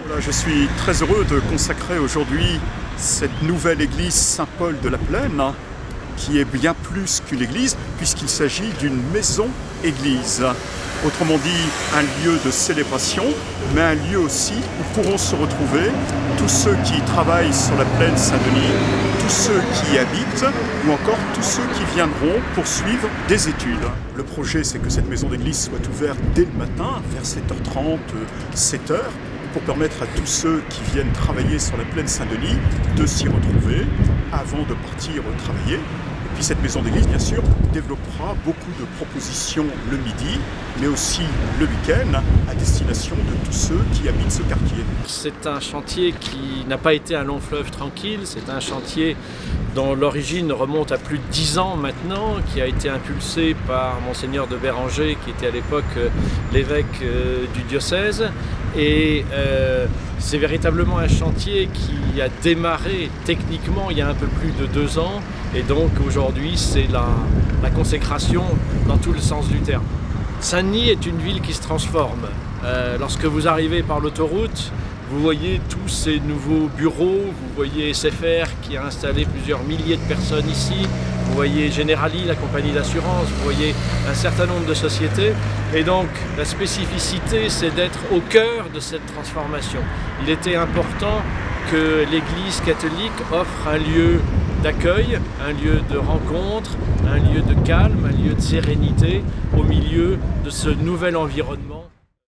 Voilà, je suis très heureux de consacrer aujourd'hui cette nouvelle église Saint-Paul de la Plaine, qui est bien plus qu'une église, puisqu'il s'agit d'une maison-église. Autrement dit, un lieu de célébration, mais un lieu aussi où pourront se retrouver tous ceux qui travaillent sur la plaine Saint-Denis, tous ceux qui y habitent, ou encore tous ceux qui viendront poursuivre des études. Le projet, c'est que cette maison d'église soit ouverte dès le matin, vers 7h30, 7h, pour permettre à tous ceux qui viennent travailler sur la plaine Saint-Denis de s'y retrouver avant de partir travailler. Et puis cette maison d'église, bien sûr, développera beaucoup de propositions le midi, mais aussi le week-end, à destination de tous ceux qui habitent ce quartier. C'est un chantier qui n'a pas été un long fleuve tranquille, c'est un chantier dont l'origine remonte à plus de 10 ans maintenant, qui a été impulsé par Monseigneur de Béranger, qui était à l'époque l'évêque du diocèse. Et c'est véritablement un chantier qui a démarré techniquement il y a un peu plus de 2 ans. Et donc aujourd'hui, c'est la consécration dans tout le sens du terme. Saint-Denis est une ville qui se transforme. Lorsque vous arrivez par l'autoroute, vous voyez tous ces nouveaux bureaux, vous voyez SFR qui a installé plusieurs milliers de personnes ici, vous voyez Generali, la compagnie d'assurance, vous voyez un certain nombre de sociétés. Et donc la spécificité, c'est d'être au cœur de cette transformation. Il était important que l'Église catholique offre un lieu d'accueil, un lieu de rencontre, un lieu de calme, un lieu de sérénité au milieu de ce nouvel environnement.